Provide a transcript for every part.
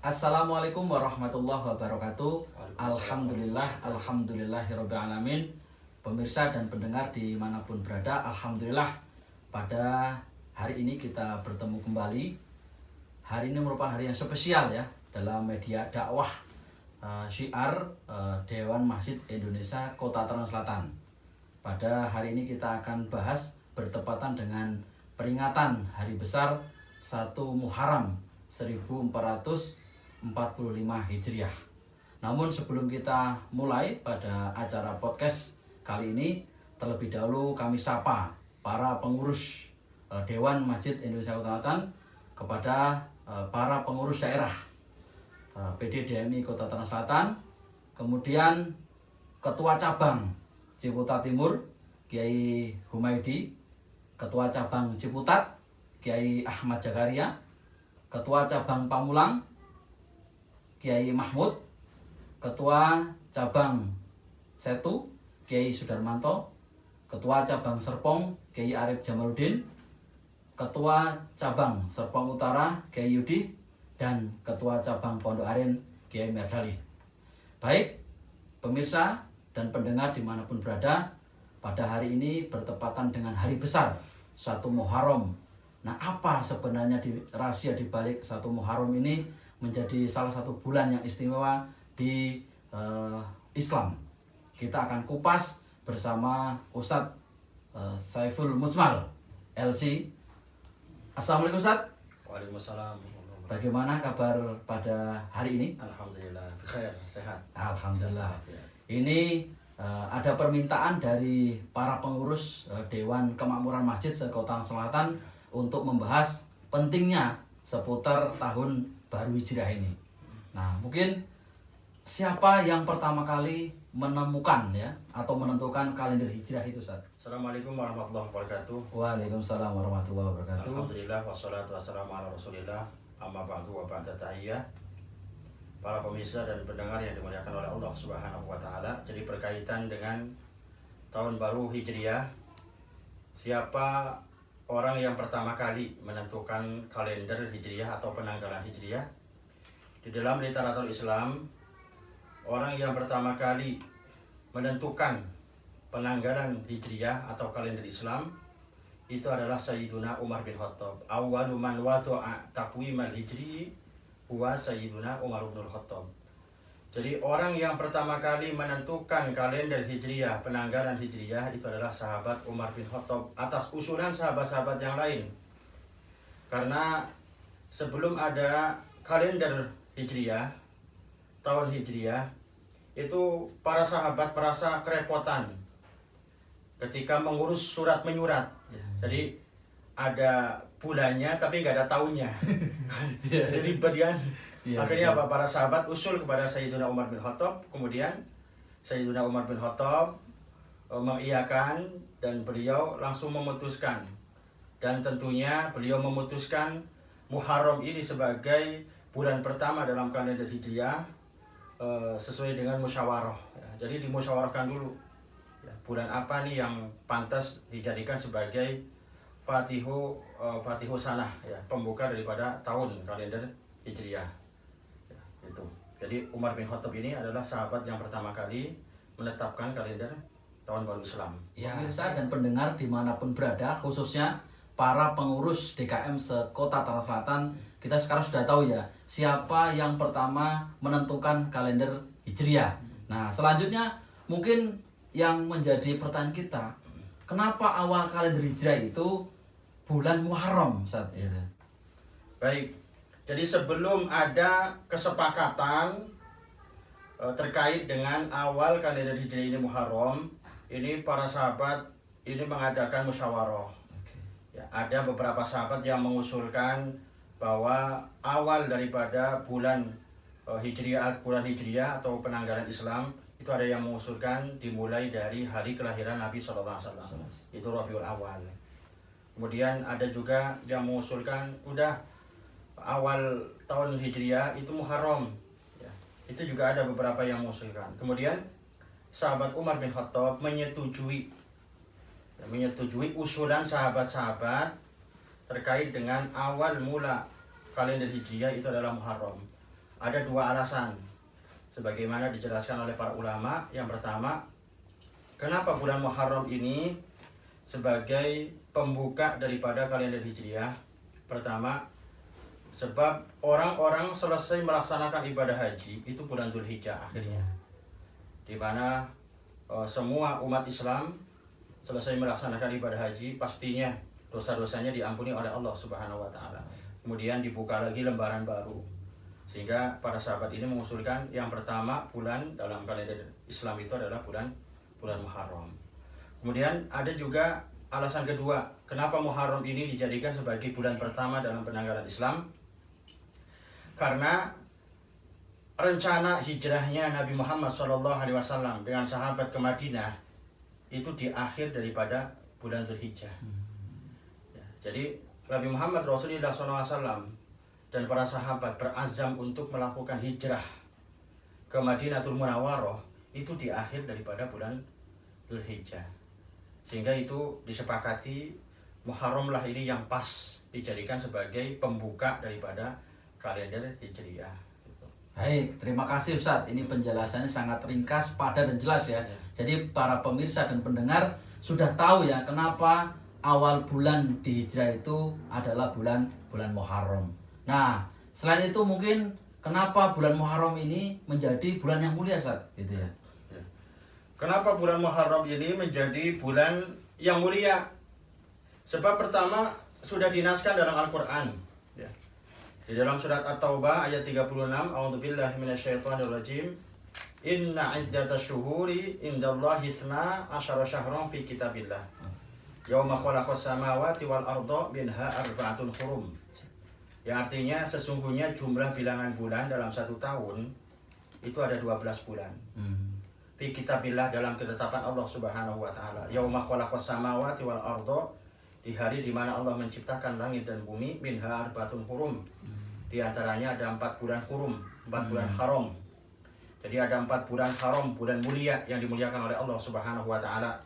Assalamualaikum warahmatullahi wabarakatuh. Waalaikumsalam. Alhamdulillahirabbil alamin. Pemirsa dan pendengar dimanapun berada, alhamdulillah pada hari ini kita bertemu kembali. Hari ini merupakan hari yang spesial ya dalam media dakwah syiar Dewan Masjid Indonesia Kota Tangerang Selatan. Pada hari ini kita akan bahas bertepatan dengan peringatan hari besar 1 Muharram 1445 Hijriah. Namun sebelum kita mulai pada acara podcast kali ini, terlebih dahulu kami sapa para pengurus Dewan Masjid Indonesia Kota Selatan kepada para pengurus daerah PDDMI Kota Tangerang Selatan, kemudian Ketua Cabang Ciputat Timur Kiai Humaydi, Ketua Cabang Ciputat Kiai Ahmad Jakaria, Ketua Cabang Pamulang Kiai Mahmud, Ketua Cabang Setu Kiai Sudarmanto, Ketua Cabang Serpong Kiai Arif Jamaluddin, Ketua Cabang Serpong Utara Kiai Yudi, dan Ketua Cabang Pondok Aren Kiai Merdali. Baik, pemirsa dan pendengar dimanapun berada, pada hari ini bertepatan dengan hari besar 1 Muharram. Nah, apa sebenarnya rahasia di balik 1 Muharram ini menjadi salah satu bulan yang istimewa di Islam? Kita akan kupas bersama Ustadz Saiful Musmal LC. Assalamualaikum Ustadz. Waalaikumsalam. Bagaimana kabar pada hari ini? Alhamdulillah, khair, sehat. Alhamdulillah. Sehat, ya. Ini ada permintaan dari para pengurus Dewan Kemakmuran Masjid se-Kota Selatan untuk membahas pentingnya seputar tahun baru Hijriah ini. Nah, mungkin siapa yang pertama kali menemukan ya atau menentukan kalender Hijriah itu, Ustaz? Assalamualaikum warahmatullahi wabarakatuh. Waalaikumsalam warahmatullahi wabarakatuh. Alhamdulillah wassalatu wassalamu ala Rasulillah. Amma ba'du wa ba'da tahiyyah. Para pemirsa dan pendengar yang dimuliakan oleh Allah Subhanahu wa taala. Jadi berkaitan dengan tahun baru Hijriah, siapa orang yang pertama kali menentukan kalender Hijriah atau penanggalan Hijriah? Di dalam literatur Islam, orang yang pertama kali menentukan penanggalan Hijriah atau kalender Islam itu adalah Sayyiduna Umar bin Khattab. Awwalu man wada'a taqwimal hijri huwa Sayyiduna Umar bin Khattab. Jadi orang yang pertama kali menentukan kalender Hijriah, penanggalan Hijriah itu adalah sahabat Umar bin Khattab atas usulan sahabat-sahabat yang lain. Karena sebelum ada kalender Hijriah, tahun Hijriah, itu para sahabat merasa kerepotan ketika mengurus surat menyurat. Jadi ada bulannya tapi nggak ada tahunnya. Jadi ribet kan. Akhirnya apa? Para sahabat usul kepada Sayyiduna Umar bin Khattab, kemudian Sayyiduna Umar bin Khattab mengiyakan dan beliau langsung memutuskan. Dan tentunya beliau memutuskan Muharram ini sebagai bulan pertama dalam kalender Hijriah sesuai dengan musyawarah. Jadi dimusyawarahkan dulu bulan apa nih yang pantas dijadikan sebagai Fatihu Sanah, ya, pembuka daripada tahun kalender Hijriah. Itu. Jadi Umar bin Khattab ini adalah sahabat yang pertama kali menetapkan kalender tahun baru Islam. Ya, pemirsa dan pendengar dimanapun berada, khususnya para pengurus DKM se-Kota Tangerang Selatan, kita sekarang sudah tahu ya siapa yang pertama menentukan kalender Hijriah. Nah, selanjutnya mungkin yang menjadi pertanyaan kita, kenapa awal kalender Hijriah itu bulan Muharram saat itu? Baik. Jadi sebelum ada kesepakatan terkait dengan awal kalender Hijriah ini Muharram, ini para sahabat ini mengadakan musyawarah. Ya, ada beberapa sahabat yang mengusulkan bahwa awal daripada bulan Hijriah atau penanggalan Islam itu ada yang mengusulkan dimulai dari hari kelahiran Nabi SAW. Itu Rabiul Awal. Kemudian ada juga yang mengusulkan udah awal tahun Hijriah itu Muharram. Ya, itu juga ada beberapa yang mengusulkan. Kemudian sahabat Umar bin Khattab menyetujui usulan sahabat-sahabat terkait dengan awal mula kalender Hijriah itu adalah Muharram. Ada dua alasan sebagaimana dijelaskan oleh para ulama. Yang pertama, kenapa bulan Muharram ini sebagai pembuka daripada kalender Hijriah? Pertama, sebab orang-orang selesai melaksanakan ibadah haji itu bulan Dzulhijjah akhirnya, di mana semua umat Islam selesai melaksanakan ibadah haji, pastinya dosa-dosanya diampuni oleh Allah Subhanahu wa taala. Kemudian dibuka lagi lembaran baru. Sehingga para sahabat ini mengusulkan yang pertama bulan dalam kalender Islam itu adalah bulan Muharram. Kemudian ada juga alasan kedua, kenapa Muharram ini dijadikan sebagai bulan pertama dalam penanggalan Islam? Karena rencana hijrahnya Nabi Muhammad SAW dengan sahabat ke Madinah itu di akhir daripada bulan Dzulhijjah. Ya, jadi Nabi Muhammad Rasulullah SAW dan para sahabat berazam untuk melakukan hijrah ke Madinatul Munawwarah itu di akhir daripada bulan Dzulhijjah. Sehingga itu disepakati Muharram lah ini yang pas dijadikan sebagai pembuka daripada kalender Hijriah. Baik, terima kasih Ustadz. Ini penjelasannya sangat ringkas, padat dan jelas ya. Jadi para pemirsa dan pendengar sudah tahu ya kenapa awal bulan di Hijrah itu adalah bulan Muharram. Nah, selain itu mungkin kenapa bulan Muharram ini menjadi bulan yang mulia, Ustadz? Gitu ya. Kenapa bulan Muharram ini menjadi bulan yang mulia? Sebab pertama sudah dinaskan dalam Al-Qur'an. Di dalam surat At-Taubah ayat 36, A'udzubillahi minasyaitonirrajim. Inna iddatash syuhuri indallahi 12 syahran fi kitabillah. Yauma khalaqas samawati wal arda minha arba'atun hurum. Yang artinya sesungguhnya jumlah bilangan bulan dalam satu tahun itu ada 12 bulan. Fi kitabillah, dalam ketetapan Allah Subhanahu wa taala. Yauma khalaqas samawati wal arda, di hari di mana Allah menciptakan langit dan bumi, minha arba'atun hurum. Di antaranya ada 4 bulan hurum, 4 bulan haram. Jadi ada 4 bulan haram, bulan mulia yang dimuliakan oleh Allah Subhanahu wa taala.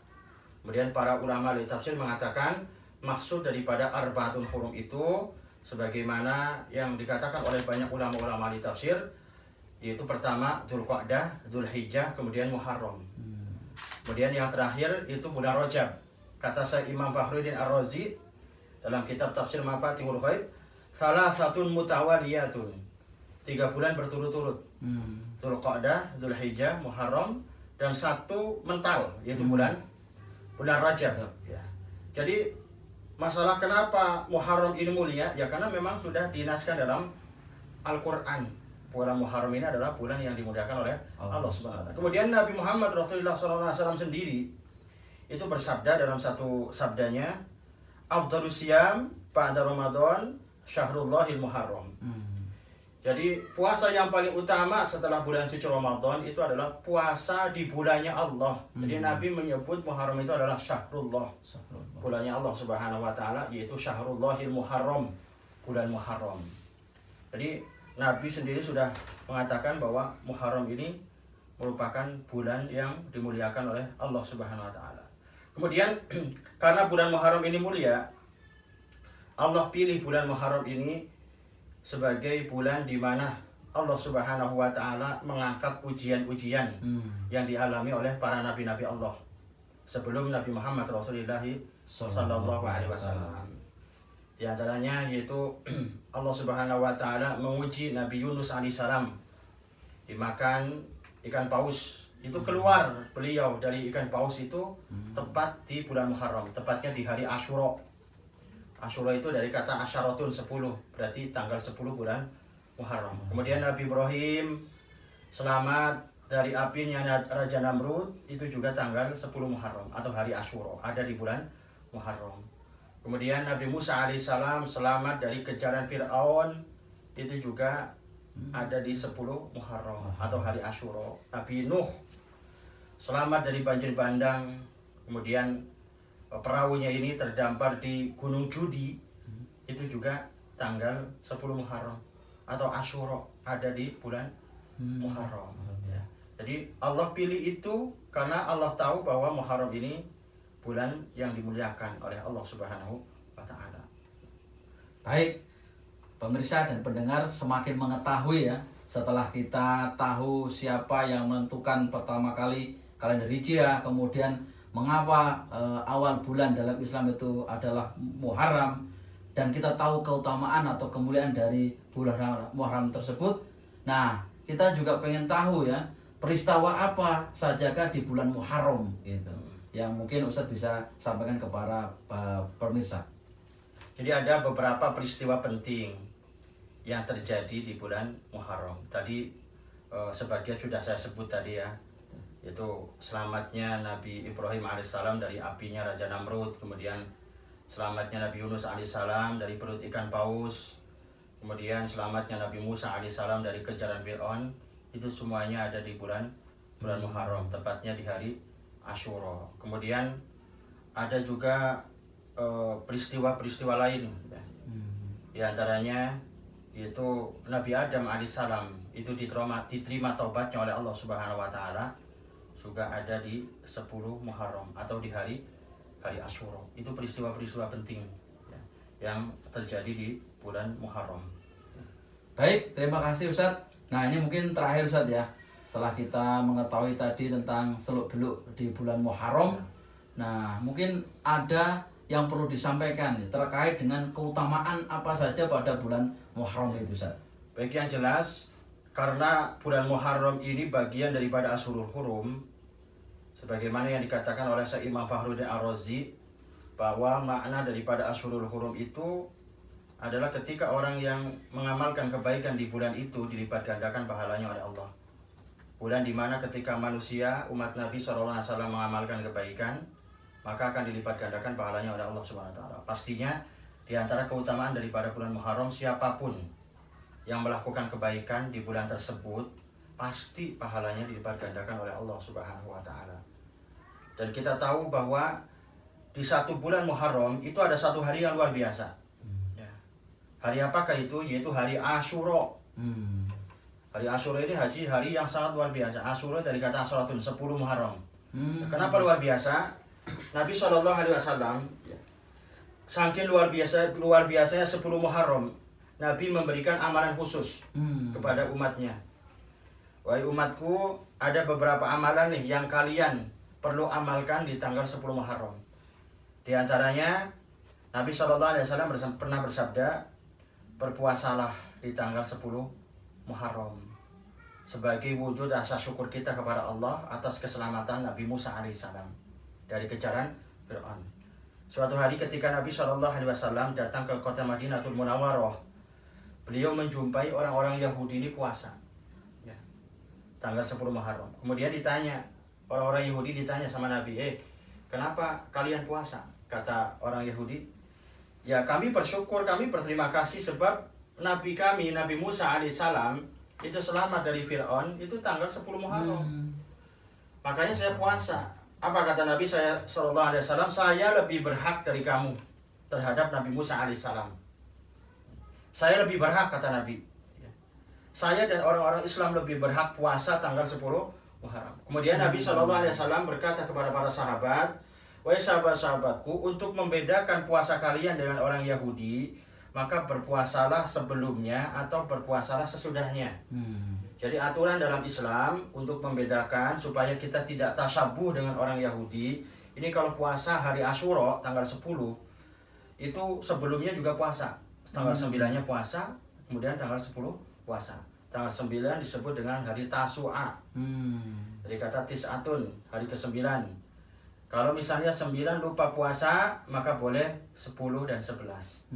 Kemudian para ulama ahli tafsir mengatakan maksud daripada arba'atun hurum itu sebagaimana yang dikatakan oleh banyak ulama-ulama ahli tafsir, yaitu pertama Dzulqa'dah, Dzulhijjah, kemudian Muharram. Kemudian yang terakhir itu bulan Rajab. Kata saya Imam Fakhruddin Ar-Razi dalam kitab Tafsir Mafatihul Ghaib, salah satu mutawaliyatun, 3 bulan berturut-turut. Dzulqa'dah, Dzulhijjah, Muharram, dan 1 mental yaitu bulan Rajab. Ya. Jadi masalah kenapa Muharram ini mulia ya karena memang sudah dinaskan dalam Al-Qur'an. Bulan Muharram ini adalah bulan yang dimuliakan oleh Allah Subhanahu wa taala. Kemudian Nabi Muhammad Rasulullah SAW sendiri itu bersabda dalam satu sabdanya, Afdhalus Siyam ba'da Ramadan Syahrullahil Muharram. Jadi puasa yang paling utama setelah bulan suci Ramadan itu adalah puasa di bulannya Allah. Jadi Nabi menyebut Muharram itu adalah Syahrullah, bulannya Allah Subhanahu wa taala, yaitu Syahrullahil Muharram, bulan Muharram. Jadi Nabi sendiri sudah mengatakan bahwa Muharram ini merupakan bulan yang dimuliakan oleh Allah Subhanahu wa taala. Kemudian karena bulan Muharram ini mulia, Allah pilih bulan Muharram ini sebagai bulan di mana Allah Subhanahu wa taala mengangkat ujian-ujian yang dialami oleh para nabi-nabi Allah sebelum Nabi Muhammad Rasulullah sallallahu alaihi wasallam. Di antaranya yaitu Allah Subhanahu wa taala menguji Nabi Yunus alaihissalam, dimakan ikan paus. Itu keluar beliau dari ikan paus itu tepat di bulan Muharram, tepatnya di hari Asyura. Asyura itu dari kata asyaratun 10, berarti tanggal 10 bulan Muharram. Kemudian Nabi Ibrahim selamat dari apinya Raja Namrud, itu juga tanggal 10 Muharram atau hari Asyura, ada di bulan Muharram. Kemudian Nabi Musa alaihissalam selamat dari kejaran Fir'aun, itu juga ada di 10 Muharram atau hari Asyura. Nabi Nuh selamat dari banjir bandang, kemudian perahunya ini terdampar di Gunung Judi, itu juga tanggal 10 Muharram atau Asyura, ada di bulan Muharram. Ya. Jadi Allah pilih itu karena Allah tahu bahwa Muharram ini bulan yang dimuliakan oleh Allah Subhanahu wa taala. Baik, pemirsa dan pendengar semakin mengetahui ya setelah kita tahu siapa yang menentukan pertama kali kalender Hijriah, kemudian mengapa awal bulan dalam Islam itu adalah Muharram, dan kita tahu keutamaan atau kemuliaan dari bulan Muharram tersebut. Nah, kita juga pengen tahu ya, peristiwa apa sajakah di bulan Muharram gitu, yang mungkin Ustadz bisa sampaikan kepada pemirsa. Jadi ada beberapa peristiwa penting yang terjadi di bulan Muharram. Tadi sebagian sudah saya sebut tadi ya, yaitu selamatnya Nabi Ibrahim alaihissalam dari apinya Raja Namrud, kemudian selamatnya Nabi Yunus alaihissalam dari perut ikan paus, kemudian selamatnya Nabi Musa alaihissalam dari kejaran Fir'aun. Itu semuanya ada di bulan Muharram, tepatnya di hari Asyura. Kemudian ada juga peristiwa-peristiwa lain, di antaranya yaitu Nabi Adam alaihissalam itu diterima taubatnya oleh Allah Subhanahu wa taala, juga ada di 10 Muharram atau di hari Asyura. Itu peristiwa-peristiwa penting ya, yang terjadi di bulan Muharram. Baik, terima kasih Ustadz. Nah, ini mungkin terakhir Ustadz ya, setelah kita mengetahui tadi tentang seluk-beluk di bulan Muharram, nah mungkin ada yang perlu disampaikan terkait dengan keutamaan apa saja pada bulan Muharram itu Ustadz. Baik, yang jelas karena bulan Muharram ini bagian daripada Ashurul Hurum, sebagaimana yang dikatakan oleh Syekh Imam Fakhruddin Ar-Razi, bahwa makna daripada Ashurul Hurum itu adalah ketika orang yang mengamalkan kebaikan di bulan itu dilipat gandakan pahalanya oleh Allah. Bulan dimana ketika manusia, umat Nabi SAW mengamalkan kebaikan, maka akan dilipat gandakan pahalanya oleh Allah SWT. Pastinya di antara keutamaan daripada bulan Muharram, siapapun yang melakukan kebaikan di bulan tersebut, pasti pahalanya dilipat gandakan oleh Allah SWT. Dan kita tahu bahwa di satu bulan Muharram itu ada satu hari yang luar biasa. Hari apakah itu? Yaitu hari Asyura. Hari Asyura ini hari yang sangat luar biasa. Asyura dari kata Asyaratun, 10 Muharram. Kenapa luar biasa? Nabi SAW saking luar biasanya 10 Muharram, Nabi memberikan amalan khusus kepada umatnya. Wahai umatku, ada beberapa amalan nih yang kalian perlu amalkan di tanggal 10 Muharram. Di antaranya Nabi SAW pernah bersabda, berpuasalah di tanggal 10 Muharram sebagai wujud rasa syukur kita kepada Allah atas keselamatan Nabi Musa alaihissalam dari kejaran Fir'aun. Suatu hari ketika Nabi SAW datang ke kota Madinatul Munawwarah, beliau menjumpai orang-orang Yahudi ini puasa ya, tanggal 10 Muharram. Kemudian ditanya, orang-orang Yahudi ditanya sama Nabi, kenapa kalian puasa? Kata orang Yahudi, ya kami bersyukur, kami berterima kasih sebab Nabi kami, Nabi Musa alaihissalam itu selamat dari Fir'aun itu tanggal 10 Muharram. Makanya saya puasa. Apa kata Nabi SAW? Saya lebih berhak dari kamu terhadap Nabi Musa alaihissalam. Saya lebih berhak, kata Nabi. Saya dan orang-orang Islam lebih berhak puasa tanggal 10 Muharram. Kemudian Nabi SAW berkata kepada para sahabat, wahai sahabat-sahabatku, untuk membedakan puasa kalian dengan orang Yahudi, maka berpuasalah sebelumnya atau berpuasalah sesudahnya. Jadi aturan dalam Islam untuk membedakan supaya kita tidak tasyabuh dengan orang Yahudi, ini kalau puasa hari Asyura tanggal 10, itu sebelumnya juga puasa. Tanggal 9-nya puasa, kemudian tanggal 10 puasa. Tanggal 9 disebut dengan hari Tasu'a. Jadi kata Tis'atun, hari ke-9. Kalau misalnya 9 lupa puasa, maka boleh 10 dan 11.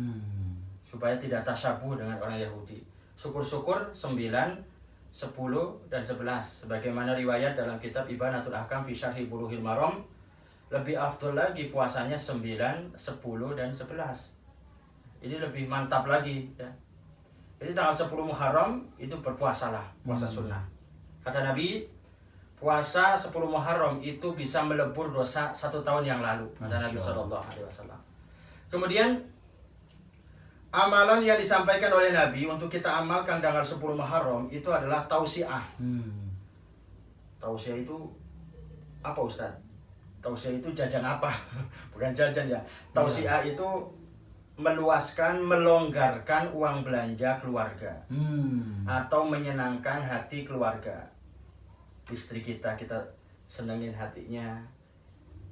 Supaya tidak tasyabuh dengan orang Yahudi. Syukur-syukur 9, 10, dan 11. Sebagaimana riwayat dalam kitab Ibanatul Ahkam fi Syarhi Bulughil Maram, lebih afdol lagi puasanya 9, 10, dan 11. Ini lebih mantap lagi ya. Jadi tanggal 10 Muharram itu berpuasalah, puasa sunnah. Kata Nabi, puasa 10 Muharram itu bisa melebur dosa 1 tahun yang lalu, kata Nabi SAW. Kemudian amalan yang disampaikan oleh Nabi untuk kita amalkan tanggal 10 Muharram itu adalah tausiah. Tausiah itu apa Ustaz? Tausiah itu jajan apa? Bukan jajan ya. Tausiah itu meluaskan, melonggarkan uang belanja keluarga, atau menyenangkan hati keluarga. Istri kita senengin hatinya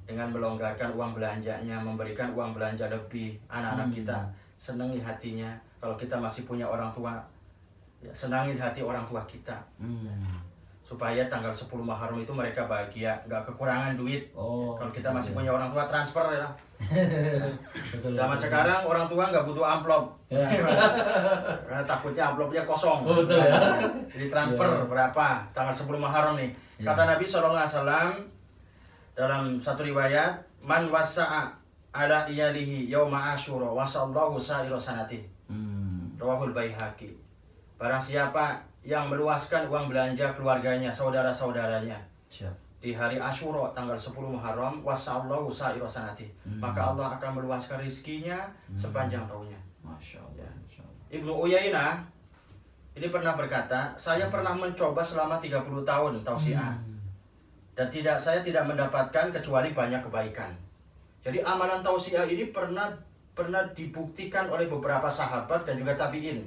dengan melonggarkan uang belanjanya, memberikan uang belanja lebih. Anak-anak kita senengi hatinya. Kalau kita masih punya orang tua, ya, senangin hati orang tua kita. Supaya tanggal 10 Muharram itu mereka bahagia, nggak kekurangan duit. Kalau kita masih punya orang tua, transfer ya. Zaman sekarang orang tua nggak butuh amplop, karena takutnya amplopnya kosong. Betul, ya. Jadi transfer berapa tanggal 10 Muharram nih. Kata Nabi SAW dalam satu riwayat, man wasa'a ala iyalihi yauma asyura wasallahu sa'ira sanati. Rawahul Baihaqi. Barang siapa yang meluaskan uang belanja keluarganya, saudara-saudaranya, di hari Asyura tanggal 10 Muharram, wasallahu sa'ira sanati, maka Allah akan meluaskan rizkinya sepanjang tahunnya. Masya Allah. Ibnu Uyainah ini pernah berkata, saya pernah mencoba selama 30 tahun tausiah, dan saya tidak mendapatkan kecuali banyak kebaikan. Jadi amalan tausiah ini pernah dibuktikan oleh beberapa sahabat dan juga tabi'in.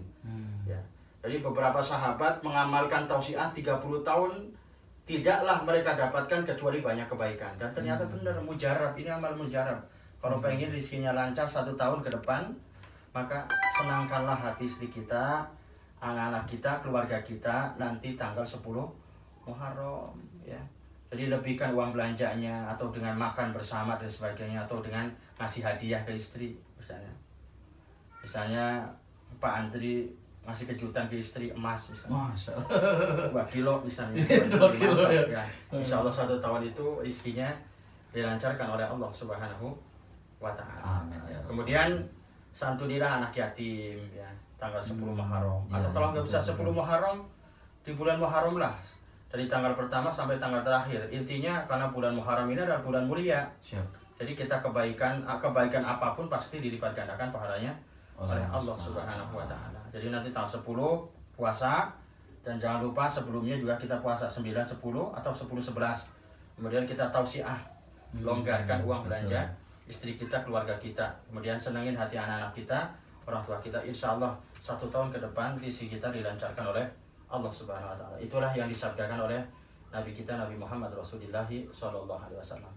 Ya. Jadi beberapa sahabat mengamalkan tausiah 30 tahun, tidaklah mereka dapatkan kecuali banyak kebaikan. Dan ternyata benar, mujarab, ini amal mujarab. Kalau pengen rizkinya lancar 1 tahun ke depan, maka senangkanlah hati istri kita, anak-anak kita, keluarga kita nanti tanggal 10 Muharram, ya. Jadi lebihkan uang belanjanya, atau dengan makan bersama dan sebagainya, atau dengan ngasih hadiah ke istri misalnya Pak Andri ngasih kejutan ke istri, emas misalnya, 2 kilo misalnya, 2 kilo, ya. Insya Allah 1 tahun itu rizkinya dilancarkan oleh Allah Subhanahu wa Ta'ala. Kemudian santunilah anak yatim, ya, tanggal 10 Muharram. Atau kalau nggak bisa 10 Muharram, di bulan Muharram lah, dari tanggal pertama sampai tanggal terakhir. Intinya karena bulan Muharram ini adalah bulan mulia. Jadi kita kebaikan apapun pasti dilipat gandakan pahalanya oleh Allah Subhanahu wa Ta'ala. Jadi nanti tanggal 10 puasa, dan jangan lupa sebelumnya juga kita puasa 9, 10 atau 10, 11. Kemudian kita tausiah, longgarkan uang belanja istri kita, keluarga kita. Kemudian senengin hati anak-anak kita, orang tua kita. Insya Allah 1 tahun ke depan rizki kita dilancarkan oleh Allah Subhanahu wa Ta'ala. Itulah yang disabdakan oleh Nabi kita, Nabi Muhammad Rasulullah SAW.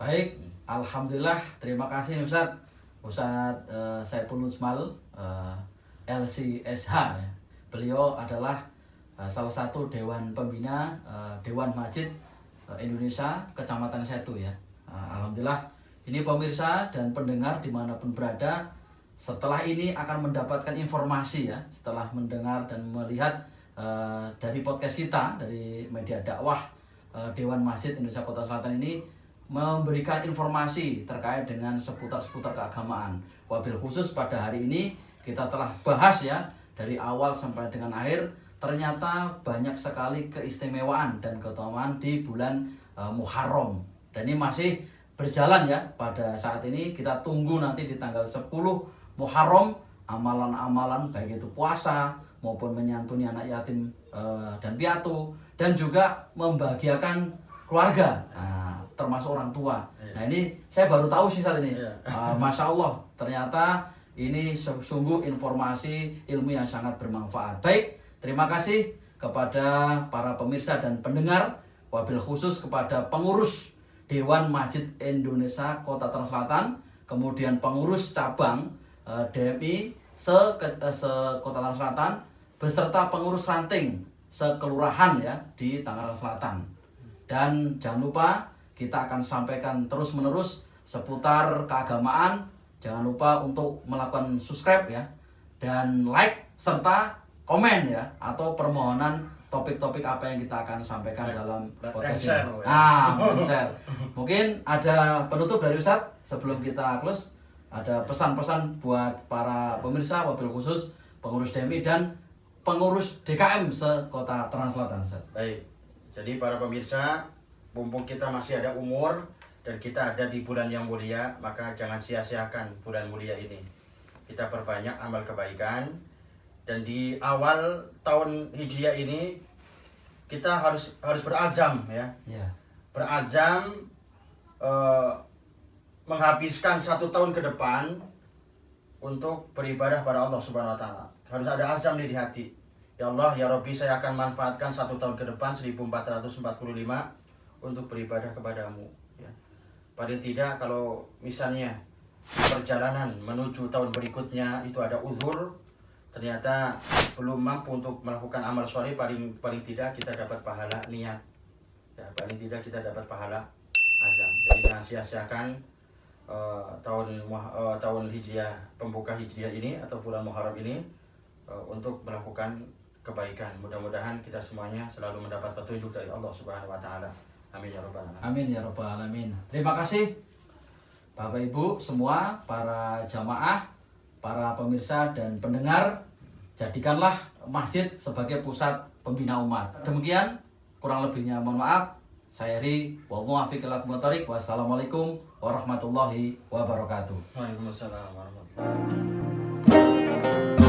Baik, alhamdulillah, terima kasih Ustadz Saiful Usmal, LCSH, ya. Beliau adalah salah satu Dewan Pembina Dewan Masjid Indonesia Kecamatan Setu, ya. Alhamdulillah, ini pemirsa dan pendengar dimanapun berada, setelah ini akan mendapatkan informasi, ya, setelah mendengar dan melihat dari podcast kita, dari media dakwah Dewan Masjid Indonesia Kota Selatan ini memberikan informasi terkait dengan seputar keagamaan. Wabil khusus pada hari ini kita telah bahas, ya, dari awal sampai dengan akhir. Ternyata banyak sekali keistimewaan dan keutamaan di bulan Muharram. Dan ini masih berjalan, ya, pada saat ini. Kita tunggu nanti di tanggal 10 Muharram, amalan-amalan baik itu puasa maupun menyantuni anak yatim dan piatu, dan juga membahagiakan keluarga, termasuk orang tua. Nah, ini saya baru tahu sih saat ini. Masya Allah, ternyata ini sungguh informasi ilmu yang sangat bermanfaat. Baik, terima kasih kepada para pemirsa dan pendengar, wabil khusus kepada pengurus Dewan Masjid Indonesia Kota Tangerang Selatan, kemudian pengurus cabang DMI se-Kota Tangerang Selatan, beserta pengurus ranting sekelurahan, ya, di Tangerang Selatan. Dan jangan lupa kita akan sampaikan terus-menerus seputar keagamaan. Jangan lupa untuk melakukan subscribe, ya, dan like serta komen, ya, atau permohonan topik-topik apa yang kita akan sampaikan dalam podcast ini. Share. Mungkin ada penutup dari Ustadz sebelum kita close. Ada pesan-pesan buat para pemirsa, wabil khusus pengurus DMI dan pengurus DKM se-Kota Tangerang Selatan, Ustadz. Baik. Jadi para pemirsa, mumpung kita masih ada umur dan kita ada di bulan yang mulia, maka jangan sia-siakan bulan mulia ini. Kita perbanyak amal kebaikan, dan di awal tahun Hijriah ini kita harus berazam, ya. Berazam menghabiskan 1 tahun ke depan untuk beribadah pada Allah Subhanahu wa taala. Harus ada azam di hati. Ya Allah, ya Rabbi, saya akan manfaatkan 1 tahun ke depan 1445 untuk beribadah kepadamu, ya. Paling tidak kalau misalnya perjalanan menuju tahun berikutnya itu ada uzur, ternyata belum mampu untuk melakukan amal soleh, paling tidak kita dapat pahala niat, ya, paling tidak kita dapat pahala azam. Jadi jangan sia-siakan tahun Hijriah, pembuka Hijriah ini atau bulan Muharram ini untuk melakukan kebaikan. Mudah-mudahan kita semuanya selalu mendapat petunjuk dari Allah Subhanahu wa taala. Amin ya rabbal alamin. Amin ya rabbal alamin. Terima kasih Bapak Ibu semua, para jamaah, para pemirsa dan pendengar. Jadikanlah masjid sebagai pusat pembina umat. Demikian, kurang lebihnya mohon maaf. Saya Heri, wallahu a'lam bishawab. Wassalamualaikum warahmatullahi wabarakatuh. Waalaikumsalam warahmatullahi wabarakatuh.